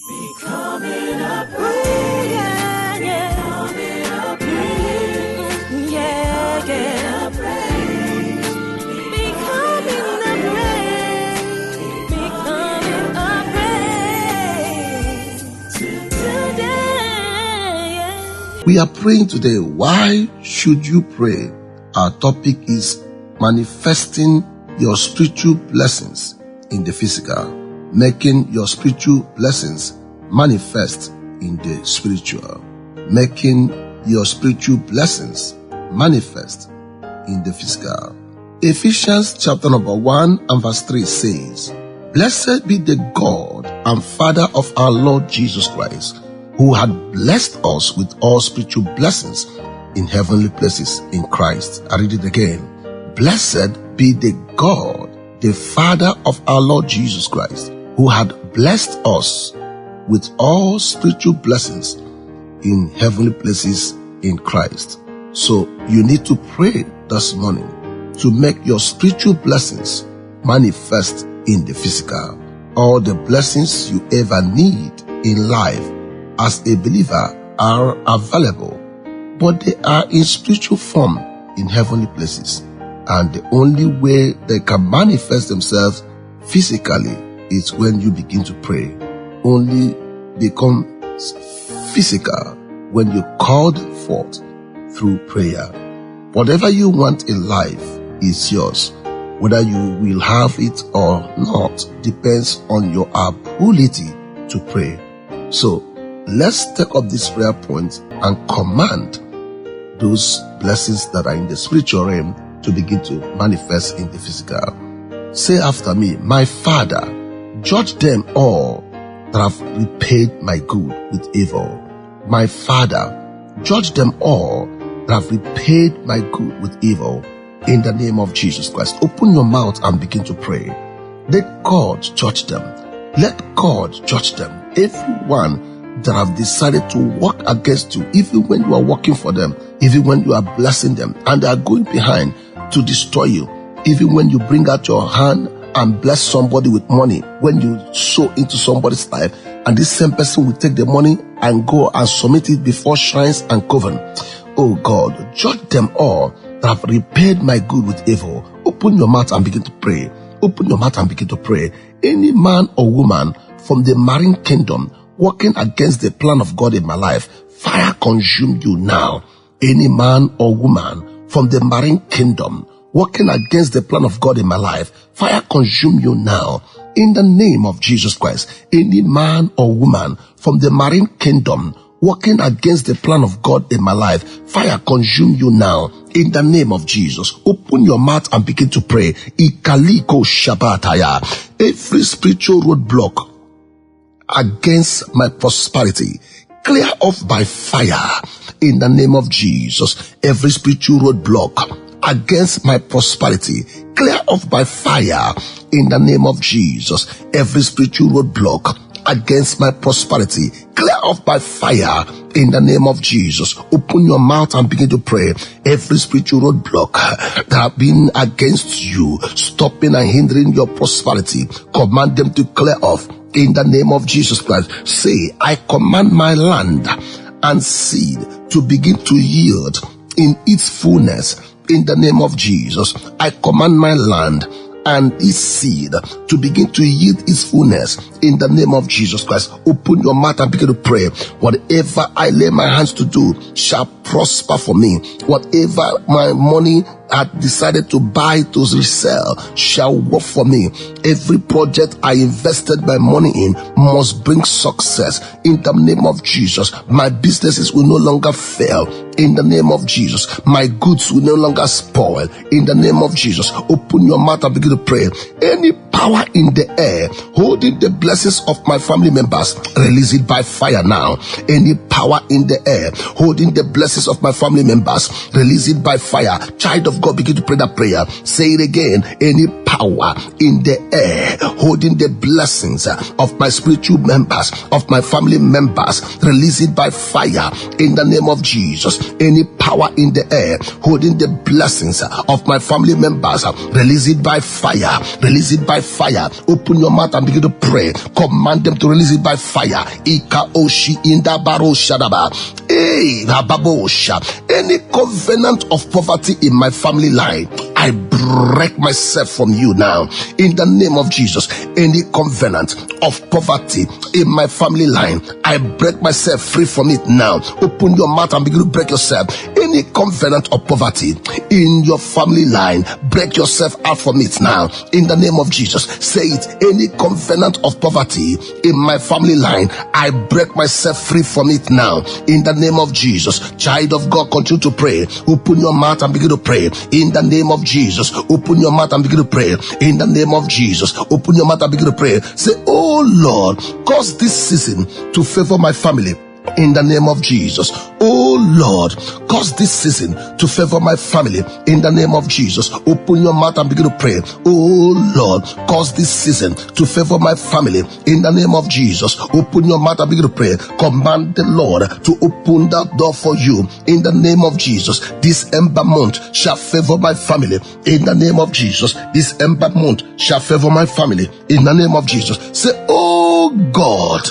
Becoming a praise. Yeah, yeah. Becoming a praise. Yeah, yeah. Becoming a praise. Becoming a praise. Today, yeah. We are praying today. Why should you pray? Our topic is manifesting your spiritual blessings in the physical. Making your spiritual blessings manifest in the spiritual. Making your spiritual blessings manifest in the physical. Ephesians chapter number 1 and verse 3 says, "Blessed be the God and Father of our Lord Jesus Christ, who had blessed us with all spiritual blessings in heavenly places in Christ." I read it again. Blessed be the God, the Father of our Lord Jesus Christ, who had blessed us with all spiritual blessings in heavenly places in Christ. So you need to pray this morning to make your spiritual blessings manifest in the physical. All the blessings you ever need in life as a believer are available, but they are in spiritual form in heavenly places. And the only way they can manifest themselves physically is when you begin to pray. Only become physical when you called forth through prayer. Whatever you want in life is yours. Whether you will have it or not depends on your ability to pray. So let's take up this prayer point and command those blessings that are in the spiritual realm to begin to manifest in the physical. Say after me, "My Father, judge them all that have repaid my good with evil." My Father, judge them all that have repaid my good with evil. In the name of Jesus Christ, open your mouth and begin to pray. Let God judge them. Let God judge them. Everyone that have decided to work against you, even when you are working for them, even when you are blessing them, and they are going behind to destroy you, even when you bring out your hand and bless somebody with money, when you sow into somebody's life, and this same person will take the money and go and submit it before shrines and coven. Oh God, judge them all that have repaid my good with evil. Open your mouth and begin to pray. Open your mouth and begin to pray. Any man or woman from the marine kingdom working against the plan of God in my life, fire consume you now. Any man or woman from the marine kingdom working against the plan of God in my life, fire consume you now. In the name of Jesus Christ, any man or woman from the marine kingdom working against the plan of God in my life, fire consume you now. In the name of Jesus, open your mouth and begin to pray. Ikaliko shabataya. Every spiritual roadblock against my prosperity, clear off by fire. In the name of Jesus, every spiritual roadblock against my prosperity, clear off by fire. In the name of Jesus, every spiritual roadblock against my prosperity, clear off by fire. In the name of Jesus, open your mouth and begin to pray. Every spiritual roadblock that have been against you, stopping and hindering your prosperity, command them to clear off. In the name of Jesus Christ, say, I command my land and seed to begin to yield in its fullness. In the name of Jesus, I command my land and its seed to begin to yield its fullness. In the name of Jesus Christ, open your mouth and begin to pray. Whatever I lay my hands to do shall prosper for me. Whatever my money had decided to buy to resell shall work for me. Every project I invested my money in must bring success. In the name of Jesus, my businesses will no longer fail. In the name of Jesus, my goods will no longer spoil. In the name of Jesus, open your mouth and begin to pray. Any power in the air holding the blessings of my family members, release it by fire now. Any power in the air holding the blessings of my family members, release it by fire. Child of God, begin to pray that prayer. Say it again. Any power power in the air, holding the blessings of my spiritual members, of my family members. Release it by fire in the name of Jesus. Any power in the air, holding the blessings of my family members, release it by fire. Release it by fire. Open your mouth and begin to pray. Command them to release it by fire. Ika oshi inda baro shadaba. Any covenant of poverty in my family line, I break myself from you now in the name of Jesus. Any covenant of poverty in my family line, I break myself free from it now. Open your mouth and begin to break yourself. Any covenant of poverty in your family line, break yourself out from it now in the name of Jesus. Say it. Any covenant of poverty in my family line, I break myself free from it now in the name of Jesus. Child of God, continue to pray. Open your mouth and begin to pray in the name of Jesus. Open your mouth and begin to pray in the name of Jesus. Open your mouth and begin to pray. Say, oh Lord, cause this season to favor my family in the name of Jesus. Oh Lord, cause this season to favor my family in the name of Jesus. Open your mouth and begin to pray. Oh Lord, cause this season to favor my family in the name of Jesus. Open your mouth and begin to pray. Command the Lord to open that door for you in the name of Jesus. This ember month shall favor my family in the name of Jesus. This ember month shall favor my family in the name of Jesus. Say, oh God,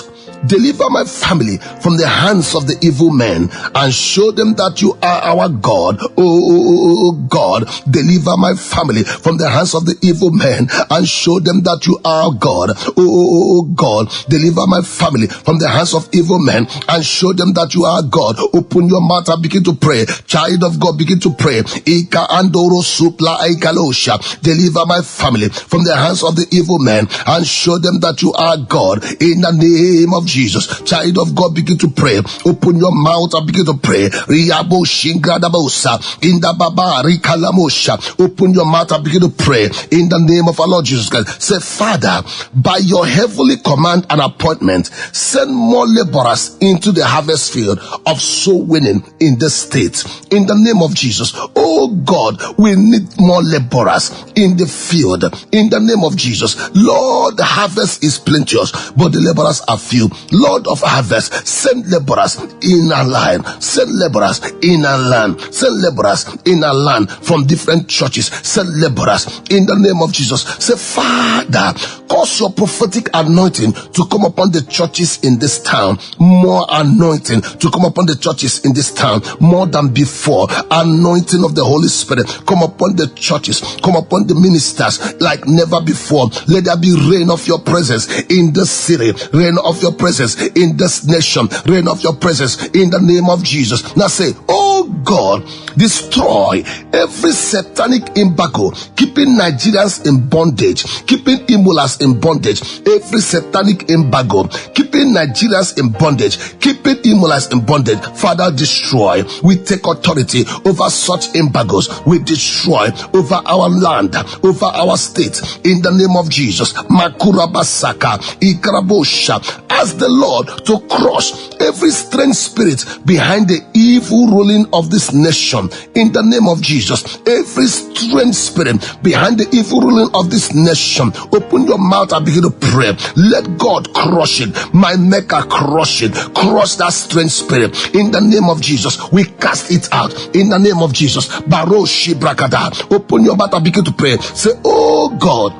deliver my family from the hands of the evil men and show them that you are our God. Oh God, deliver my family from the hands of the evil men and show them that you are our God. Oh God, deliver my family from the hands of evil men and show them that you are God. Open your mouth and begin to pray. Child of God, begin to pray. Ika andoro supla aikalosha. Deliver my family from the hands of the evil men and show them that you are God in the name of Jesus. Child of God, begin to pray. Open your mouth and begin to pray. Riabo shingradabosa inda baba rikalamosha. Open your mouth and begin to pray in the name of our Lord Jesus Christ. Say, Father, by your heavenly command and appointment, send more laborers into the harvest field of soul winning in this state. In the name of Jesus. Oh God, we need more laborers in the field. In the name of Jesus. Lord, the harvest is plenteous, but the laborers are few. Lord of harvest, send laborers in our land. Send laborers in our land. Send laborers in our land from different churches. Send laborers in the name of Jesus. Say, Father, cause your prophetic anointing to come upon the churches in this town. More anointing to come upon the churches in this town, more than before. Anointing of the Holy Spirit come upon the churches, come upon the ministers like never before. Let there be rain of your presence in this city, rain of your presence in this nation, rain of your presence in the name of Jesus. Now say, oh God, destroy every satanic embargo keeping Nigerians in bondage, keeping Imolas in bondage. Every satanic embargo keeping Nigerians in bondage, keeping Imolas in bondage. Father, destroy. We take authority over such embargoes. We destroy over our land, over our state in the name of Jesus. Makura basaka ikrabosha. Ask the Lord to crush every strange spirit behind the evil ruling of this nation in the name of Jesus. Every strange spirit behind the evil ruling of this nation. Open your mouth and begin to pray. Let God crush it. My Maker, crush it. Crush that strange spirit in the name of Jesus. We cast it out in the name of Jesus. Baroshi brakada. Open your mouth and begin to pray. Say, oh God,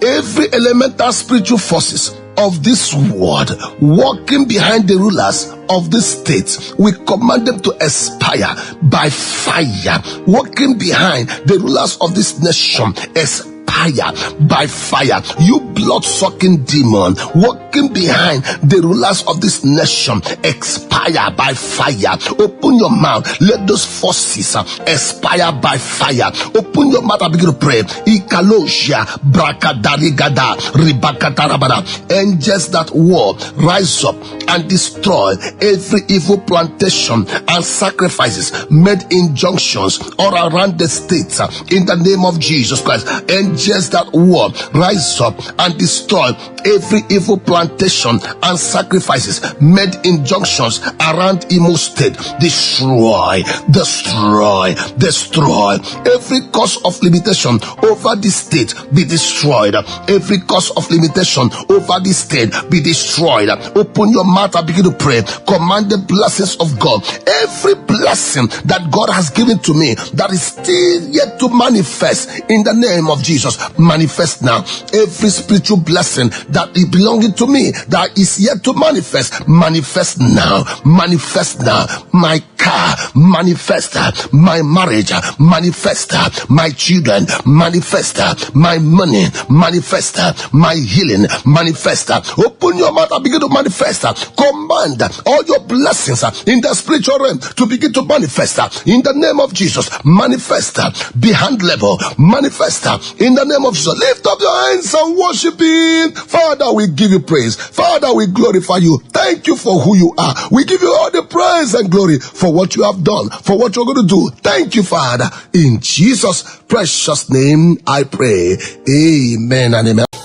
every elemental spiritual forces of this world walking behind the rulers of this state, we command them to expire by fire. Walking behind the rulers of this nation, expire by fire. You blood-sucking demon walking behind the rulers of this nation, expire by fire. Open your mouth. Let those forces expire by fire. Open your mouth and begin to pray. Ikalosia brakadarigada ribakatarabada. Angels that war, rise up and destroy every evil plantation and sacrifices made in junctions all around the states in the name of Jesus Christ. Angels that war, rise up and destroy every evil plantation and sacrifices made in junctions around Imo State. Destroy every cause of limitation over this state. Be destroyed. Every cause of limitation over this state be destroyed. Open your mouth and begin to pray. Command the blessings of God. Every blessing that God has given to me that is still yet to manifest in the name of Jesus, manifest now. Every spiritual blessing that is belonging to me that is yet to manifest, manifest now. Manifest now. My car, manifest. My marriage, manifest. My children, manifest. My money, manifest. My healing, manifest. Open your mouth and begin to manifest. Command all your blessings in the spiritual realm to begin to manifest in the name of Jesus. Manifest. Be hand level. Manifest in the name of Jesus. Lift up your hands and worship Him. Father, we give you praise. Father, we glorify you. Thank you for who you are. We give you all the praise and glory for what you have done, for what you're going to do. Thank you, Father. In Jesus' precious name I pray. Amen and amen.